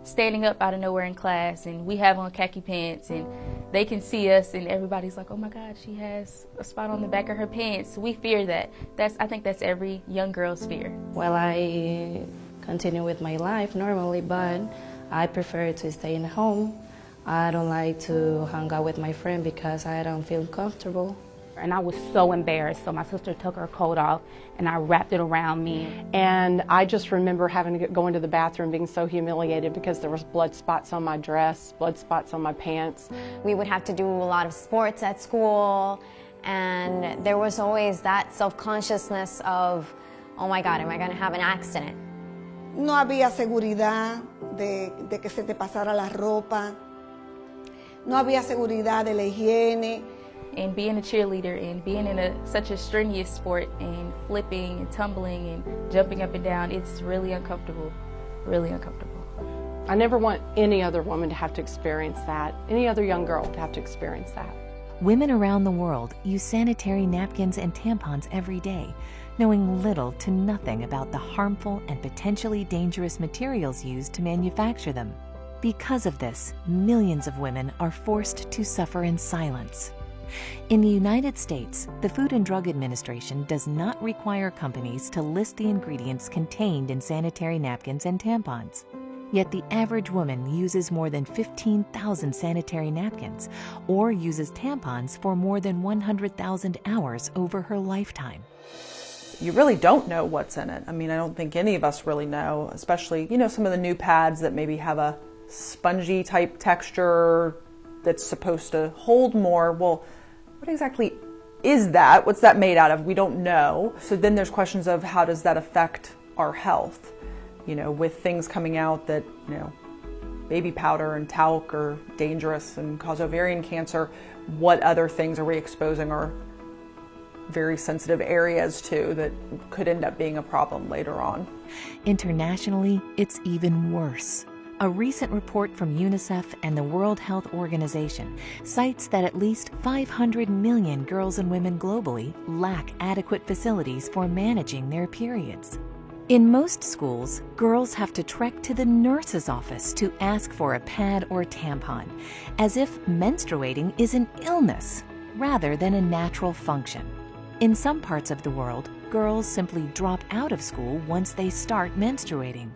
standing up out of nowhere in class and we have on khaki pants and they can see us and everybody's like, oh my God, she has a spot on the back of her pants. We fear that. I think that's every young girl's fear. Well, I continue with my life normally, but I prefer to stay in home. I don't like to hang out with my friend because I don't feel comfortable. And I was so embarrassed, so my sister took her coat off and I wrapped it around me. And I just remember having to go into the bathroom being so humiliated because there was blood spots on my dress, blood spots on my pants. We would have to do a lot of sports at school, and there was always that self-consciousness of, oh my God, am I going to have an accident? No había seguridad de que se te pasara la ropa. No había seguridad de la higiene. And being a cheerleader and being in such a strenuous sport and flipping and tumbling and jumping up and down, it's really uncomfortable, really uncomfortable. I never want any other woman to have to experience that, any other young girl to have to experience that. Women around the world use sanitary napkins and tampons every day, knowing little to nothing about the harmful and potentially dangerous materials used to manufacture them. Because of this, millions of women are forced to suffer in silence. In the United States, the Food and Drug Administration does not require companies to list the ingredients contained in sanitary napkins and tampons. Yet the average woman uses more than 15,000 sanitary napkins or uses tampons for more than 100,000 hours over her lifetime. You really don't know what's in it. I mean, I don't think any of us really know, especially, some of the new pads that maybe have a spongy type texture that's supposed to hold more. Well, what exactly is that? What's that made out of? We don't know. So then there's questions of how does that affect our health? With things coming out that, baby powder and talc are dangerous and cause ovarian cancer, what other things are we exposing our very sensitive areas to that could end up being a problem later on? Internationally, it's even worse. A recent report from UNICEF and the World Health Organization cites that at least 500 million girls and women globally lack adequate facilities for managing their periods. In most schools, girls have to trek to the nurse's office to ask for a pad or tampon, as if menstruating is an illness rather than a natural function. In some parts of the world, girls simply drop out of school once they start menstruating.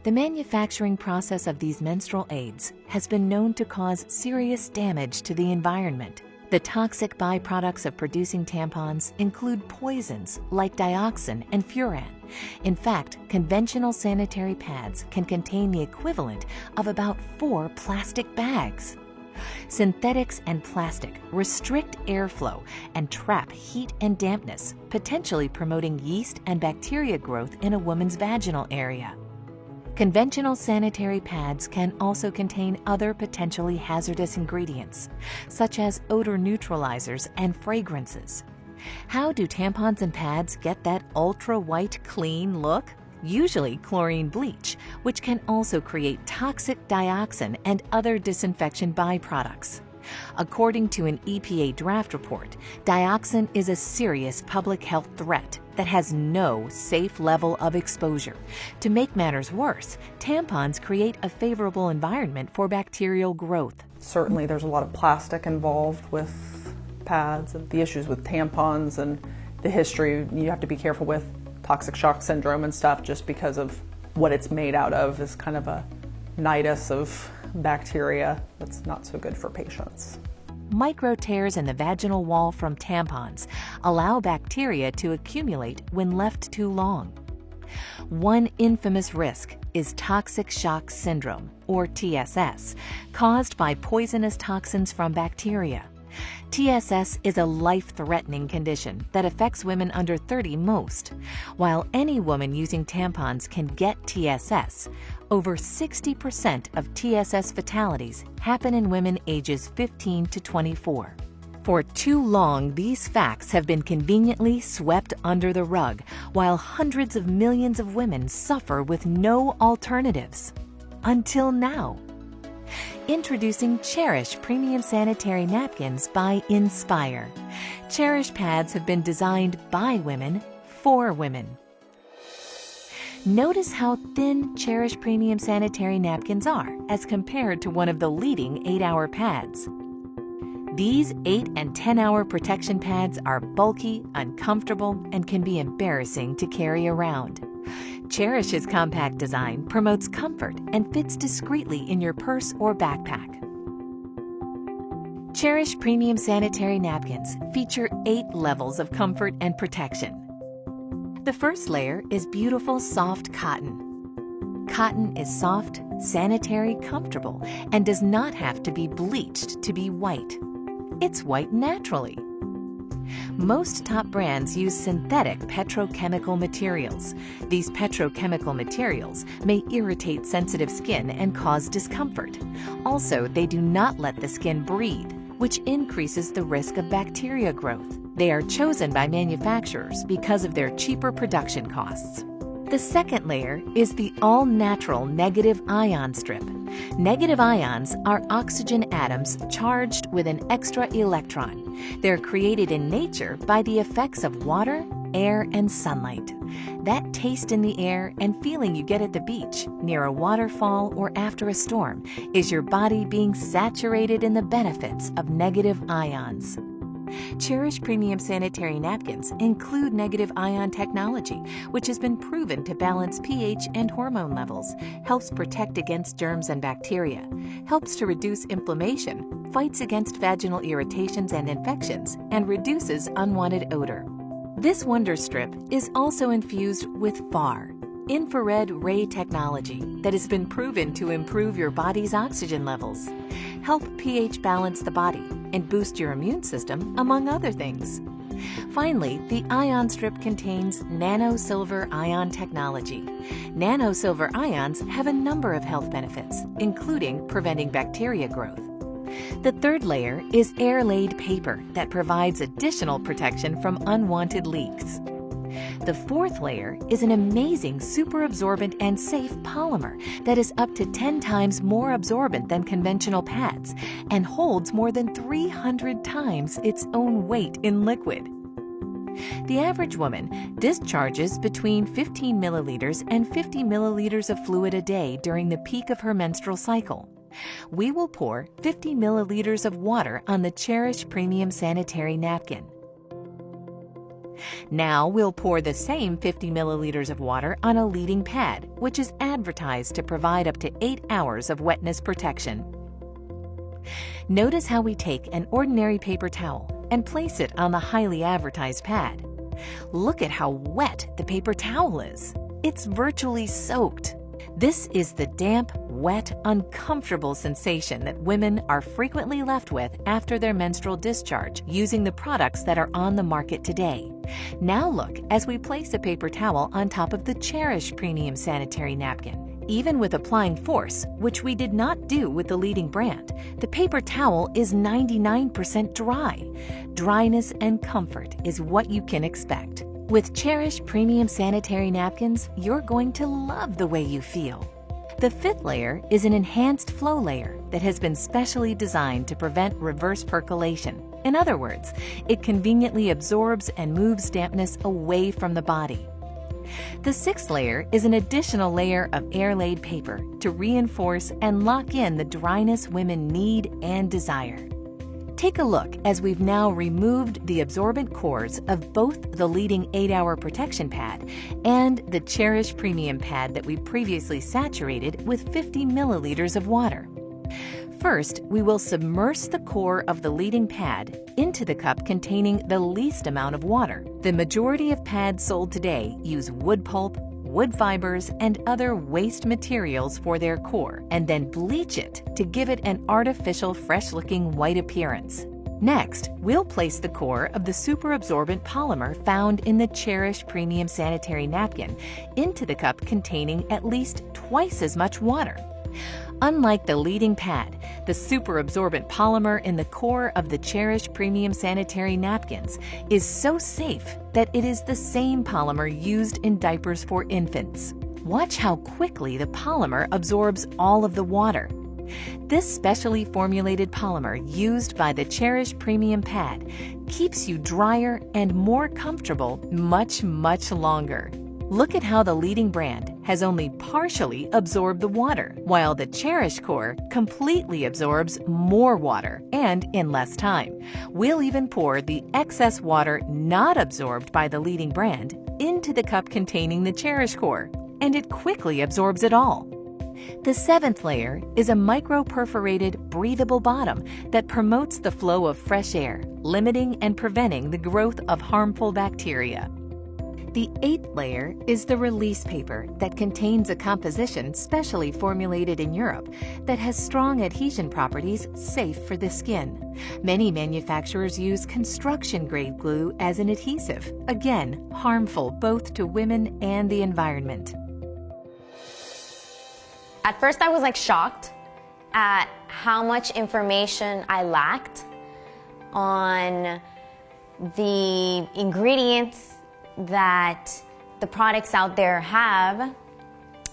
The manufacturing process of these menstrual aids has been known to cause serious damage to the environment. The toxic byproducts of producing tampons include poisons like dioxin and furan. In fact, conventional sanitary pads can contain the equivalent of about 4 plastic bags. Synthetics and plastic restrict airflow and trap heat and dampness, potentially promoting yeast and bacteria growth in a woman's vaginal area. Conventional sanitary pads can also contain other potentially hazardous ingredients, such as odor neutralizers and fragrances. How do tampons and pads get that ultra-white clean look? Usually chlorine bleach, which can also create toxic dioxin and other disinfection byproducts. According to an EPA draft report, dioxin is a serious public health threat that has no safe level of exposure. To make matters worse, tampons create a favorable environment for bacterial growth. Certainly there's a lot of plastic involved with pads and the issues with tampons and the history. You have to be careful with toxic shock syndrome and stuff just because of what it's made out of is kind of a nidus of bacteria that's not so good for patients. Micro tears in the vaginal wall from tampons allow bacteria to accumulate when left too long. One infamous risk is toxic shock syndrome, or TSS, caused by poisonous toxins from bacteria. TSS is a life-threatening condition that affects women under 30 most. While any woman using tampons can get TSS, over 60% of TSS fatalities happen in women ages 15 to 24. For too long, these facts have been conveniently swept under the rug, while hundreds of millions of women suffer with no alternatives. Until now. Introducing Cherish Premium Sanitary Napkins by Inspire. Cherish pads have been designed by women for women. Notice how thin Cherish Premium Sanitary Napkins are as compared to one of the leading 8-hour pads. These 8 and 10-hour protection pads are bulky, uncomfortable, and can be embarrassing to carry around. Cherish's compact design promotes comfort and fits discreetly in your purse or backpack. Cherish Premium Sanitary Napkins feature 8 levels of comfort and protection. The first layer is beautiful, soft cotton. Cotton is soft, sanitary, comfortable, and does not have to be bleached to be white. It's white naturally. Most top brands use synthetic petrochemical materials. These petrochemical materials may irritate sensitive skin and cause discomfort. Also, they do not let the skin breathe, which increases the risk of bacteria growth. They are chosen by manufacturers because of their cheaper production costs. The second layer is the all-natural negative ion strip. Negative ions are oxygen atoms charged with an extra electron. They're created in nature by the effects of water, air, and sunlight. That taste in the air and feeling you get at the beach, near a waterfall, or after a storm is your body being saturated in the benefits of negative ions. Cherish Premium Sanitary Napkins include negative ion technology, which has been proven to balance pH and hormone levels, helps protect against germs and bacteria, helps to reduce inflammation, fights against vaginal irritations and infections, and reduces unwanted odor. This Wonder Strip is also infused with FAR, infrared ray technology, that has been proven to improve your body's oxygen levels, help pH balance the body, and boost your immune system, among other things. Finally, the ion strip contains nano-silver ion technology. Nano-silver ions have a number of health benefits, including preventing bacteria growth. The third layer is air-laid paper that provides additional protection from unwanted leaks. The fourth layer is an amazing super absorbent and safe polymer that is up to 10 times more absorbent than conventional pads and holds more than 300 times its own weight in liquid. The average woman discharges between 15 milliliters and 50 milliliters of fluid a day during the peak of her menstrual cycle. We will pour 50 milliliters of water on the Cherish Premium Sanitary Napkin. Now we'll pour the same 50 milliliters of water on a leading pad, which is advertised to provide up to 8 hours of wetness protection. Notice how we take an ordinary paper towel and place it on the highly advertised pad. Look at how wet the paper towel is. It's virtually soaked. This is the damp, wet, uncomfortable sensation that women are frequently left with after their menstrual discharge using the products that are on the market today. Now look as we place a paper towel on top of the Cherish Premium Sanitary Napkin. Even with applying force, which we did not do with the leading brand, the paper towel is 99% dry. Dryness and comfort is what you can expect. With Cherish Premium Sanitary Napkins, you're going to love the way you feel. The fifth layer is an enhanced flow layer that has been specially designed to prevent reverse percolation. In other words, it conveniently absorbs and moves dampness away from the body. The sixth layer is an additional layer of air-laid paper to reinforce and lock in the dryness women need and desire. Take a look as we've now removed the absorbent cores of both the leading 8-hour protection pad and the Cherish Premium pad that we previously saturated with 50 milliliters of water. First, we will submerge the core of the leading pad into the cup containing the least amount of water. The majority of pads sold today use wood pulp, wood fibers, and other waste materials for their core, and then bleach it to give it an artificial, fresh-looking white appearance. Next, we'll place the core of the super absorbent polymer found in the Cherish Premium Sanitary Napkin into the cup containing at least twice as much water. Unlike the leading pad, the super absorbent polymer in the core of the Cherish Premium Sanitary Napkins is so safe that it is the same polymer used in diapers for infants. Watch how quickly the polymer absorbs all of the water. This specially formulated polymer used by the Cherish Premium pad keeps you drier and more comfortable much, much longer. Look at how the leading brand has only partially absorbed the water, while the Cherish core completely absorbs more water and in less time. We'll even pour the excess water not absorbed by the leading brand into the cup containing the Cherish core, and it quickly absorbs it all. The seventh layer is a micro-perforated, breathable bottom that promotes the flow of fresh air, limiting and preventing the growth of harmful bacteria. The eighth layer is the release paper that contains a composition specially formulated in Europe that has strong adhesion properties safe for the skin. Many manufacturers use construction-grade glue as an adhesive, again, harmful both to women and the environment. At first I was like shocked at how much information I lacked on the ingredients that the products out there have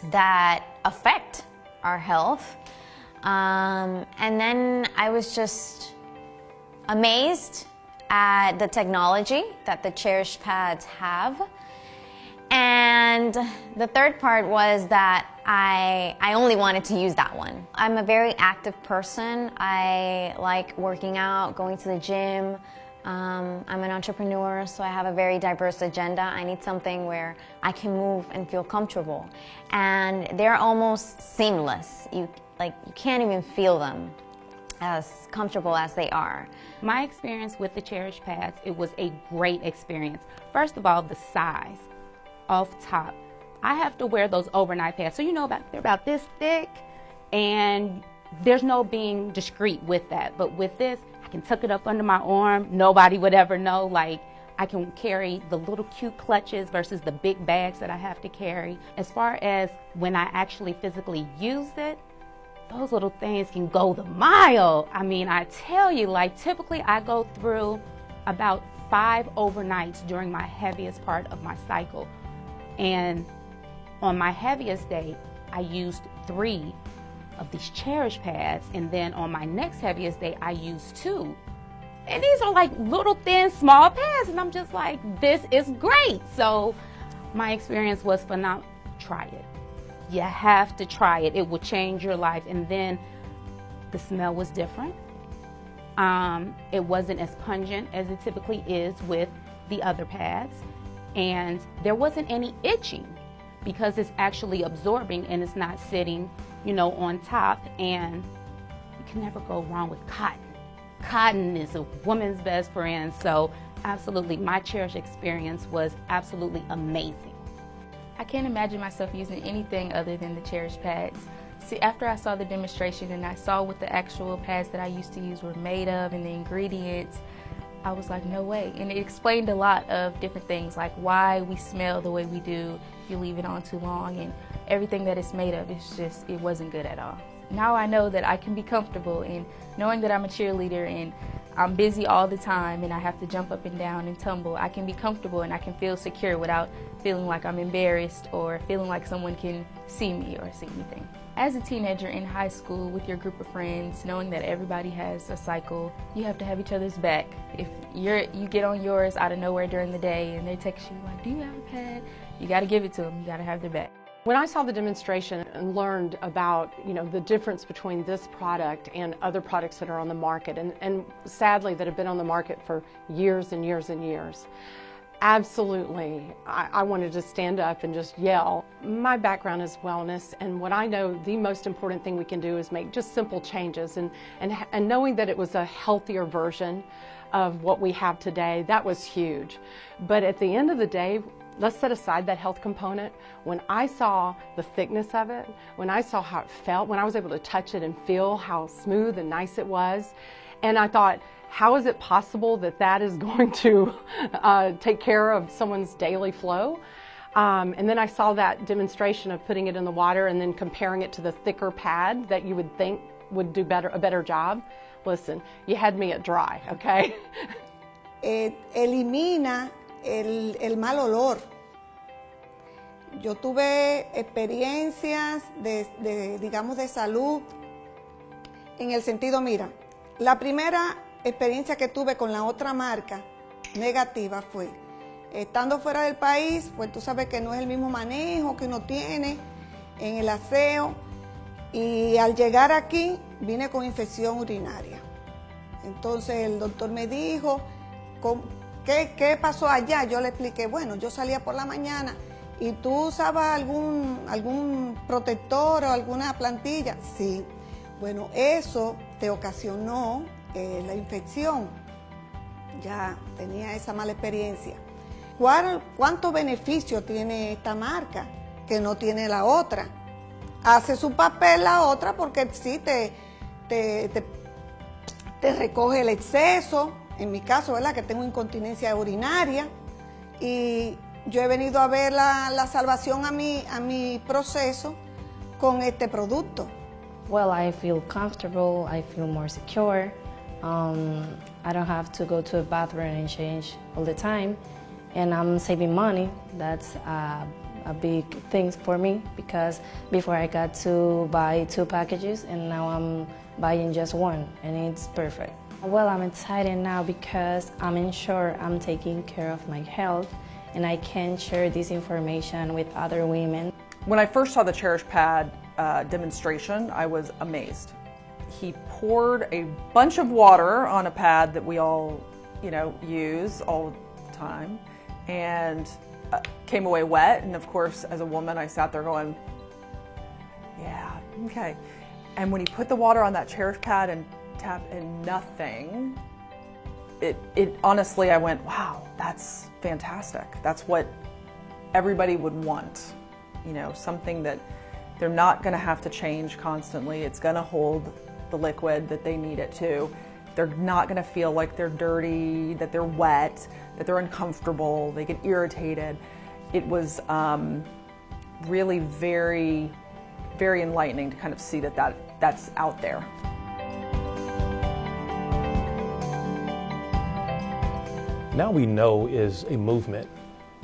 that affect our health. And then I was just amazed at the technology that the Cherish pads have. And the third part was that I only wanted to use that one. I'm a very active person. I like working out, going to the gym. I'm an entrepreneur, so I have a very diverse agenda. I need something where I can move and feel comfortable. And they're almost seamless. You can't even feel them as comfortable as they are. My experience with the Cherish pads, it was a great experience. First of all, the size. Off top, I have to wear those overnight pads, so they're about this thick, and there's no being discreet with that. But with this, I can tuck it up under my arm. Nobody would ever know. Like, I can carry the little cute clutches versus the big bags that I have to carry. As far as when I actually physically use it, those little things can go the mile. I mean, I tell you, like, typically I go through about 5 overnights during my heaviest part of my cycle. And on my heaviest day, I used 3 of these Cherish pads, and then on my next heaviest day, I used 2. And these are like little thin, small pads, and I'm just like, this is great. So my experience was phenomenal. Try it. You have to try it. It will change your life. And then the smell was different. It wasn't as pungent as it typically is with the other pads. And there wasn't any itching because it's actually absorbing and it's not sitting, on top. And you can never go wrong with cotton. Cotton is a woman's best friend. So absolutely, my Cherish experience was absolutely amazing. I can't imagine myself using anything other than the Cherish pads. See, after I saw the demonstration and I saw what the actual pads that I used to use were made of and the ingredients, I was like, no way. And it explained a lot of different things, like why we smell the way we do if you leave it on too long, and everything that it's made of, it wasn't good at all. Now I know that I can be comfortable in knowing that I'm a cheerleader and I'm busy all the time and I have to jump up and down and tumble. I can be comfortable and I can feel secure without feeling like I'm embarrassed or feeling like someone can see me or see anything. As a teenager in high school with your group of friends, knowing that everybody has a cycle, you have to have each other's back. If you get on yours out of nowhere during the day and they text you like, do you have a pad? You got to give it to them. You got to have their back. When I saw the demonstration and learned about, the difference between this product and other products that are on the market, and sadly that have been on the market for years and years and years, absolutely, I wanted to stand up and just yell. My background is wellness, and what I know the most important thing we can do is make just simple changes, and knowing that it was a healthier version of what we have today, that was huge. But at the end of the day, let's set aside that health component. When I saw the thickness of it, when I saw how it felt, when I was able to touch it and feel how smooth and nice it was, and I thought, how is it possible that that is going to take care of someone's daily flow? And then I saw that demonstration of putting it in the water and then comparing it to the thicker pad that you would think would do a better job. Listen, you had me at dry, okay? Elimina el mal olor. Yo tuve experiencias digamos, de salud en el sentido, mira, la primera experiencia que tuve con la otra marca negativa fue Estando fuera del país, pues tú sabes que no es el mismo manejo que uno tiene en el aseo. Y al llegar aquí, vine con infección urinaria. Entonces el doctor me dijo, ¿qué pasó allá? Yo le expliqué, bueno, yo salía por la mañana y tú usabas algún protector o alguna plantilla. Sí, bueno, eso te ocasionó la infección. Ya tenía esa mala experiencia. ¿Cuánto beneficio tiene esta marca que no tiene la otra? Hace su papel la otra porque sí te recoge el exceso, en mi caso, ¿verdad? Que tengo incontinencia urinaria, y yo he venido a ver la salvación a mi proceso con este producto. Well, I feel comfortable, I feel more secure. I don't have to go to a bathroom and change all the time, and I'm saving money. That's a big thing for me, because before I got to buy 2 packages and now I'm buying just 1, and it's perfect. Well, I'm excited now because I'm sure I'm taking care of my health and I can share this information with other women. When I first saw the Cherish pad demonstration, I was amazed. He poured a bunch of water on a pad that we all, use all the time, and came away wet. And of course, as a woman, I sat there going, yeah, okay. And when he put the water on that Cherish pad and tapped and nothing, it honestly, I went, wow, that's fantastic. That's what everybody would want. Something that they're not going to have to change constantly. It's going to hold the liquid that they need it to. They're not going to feel like they're dirty, that they're wet, that they're uncomfortable, they get irritated. It was really very, very enlightening to kind of see that's out there. Now We Know is a movement.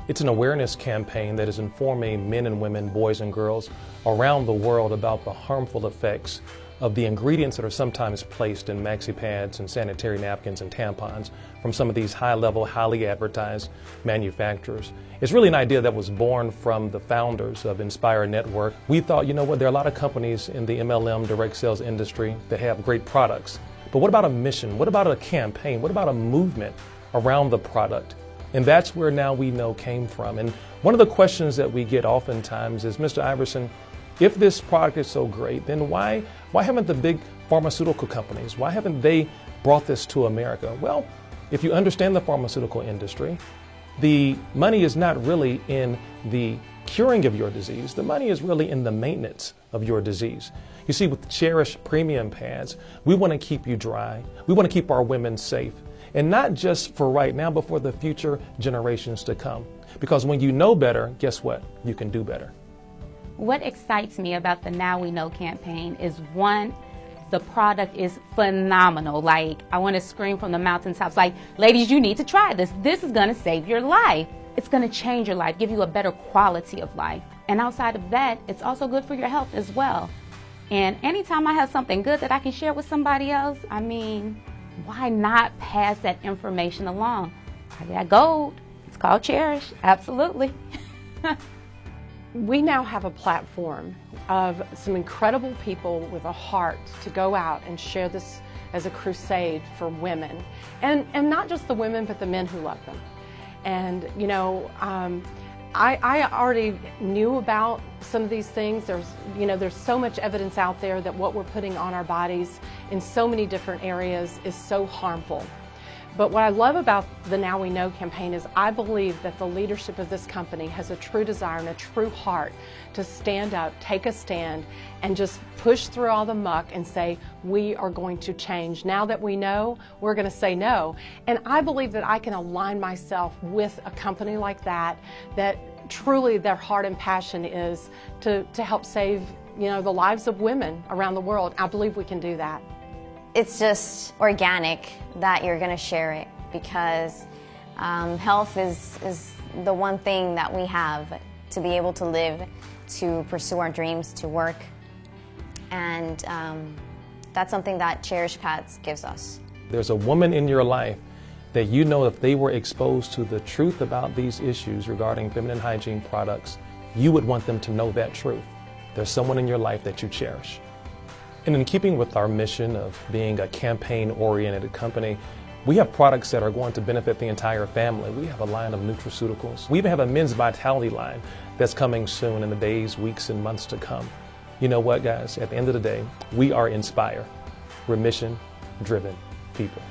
It's an awareness campaign that is informing men and women, boys and girls around the world about the harmful effects of the ingredients that are sometimes placed in maxi pads and sanitary napkins and tampons from some of these high-level, highly advertised manufacturers. It's really an idea that was born from the founders of Inspire Network. We thought, there are a lot of companies in the MLM direct sales industry that have great products. But what about a mission? What about a campaign? What about a movement around the product? And that's where Now We Know came from. And one of the questions that we get oftentimes is, Mr. Iverson, if this product is so great, then why haven't the big pharmaceutical companies, why haven't they brought this to America? Well, if you understand the pharmaceutical industry, the money is not really in the curing of your disease. The money is really in the maintenance of your disease. You see, with Cherish premium pads, we want to keep you dry. We want to keep our women safe. And not just for right now, but for the future generations to come. Because when you know better, guess what? You can do better. What excites me about the Now We Know campaign is, one, the product is phenomenal. Like, I want to scream from the mountaintops, like, ladies, you need to try this. This is going to save your life. It's going to change your life, give you a better quality of life. And outside of that, it's also good for your health as well. And anytime I have something good that I can share with somebody else, why not pass that information along? I got gold. It's called Cherish. Absolutely. We now have a platform of some incredible people with a heart to go out and share this as a crusade for women. And not just the women, but the men who love them. And, I already knew about some of these things. There's so much evidence out there that what we're putting on our bodies in so many different areas is so harmful. But what I love about the Now We Know campaign is I believe that the leadership of this company has a true desire and a true heart to stand up, take a stand, and just push through all the muck and say, we are going to change. Now that we know, we're going to say no. And I believe that I can align myself with a company like that truly their heart and passion is to help save, the lives of women around the world. I believe we can do that. It's just organic that you're going to share it, because health is the one thing that we have to be able to live, to pursue our dreams, to work. And that's something that Cherish Pads gives us. There's a woman in your life that you know if they were exposed to the truth about these issues regarding feminine hygiene products, you would want them to know that truth. There's someone in your life that you cherish. And in keeping with our mission of being a campaign-oriented company, we have products that are going to benefit the entire family. We have a line of nutraceuticals. We even have a men's vitality line that's coming soon in the days, weeks, and months to come. You know what, guys? At the end of the day, we are Inspire. We're mission-driven people.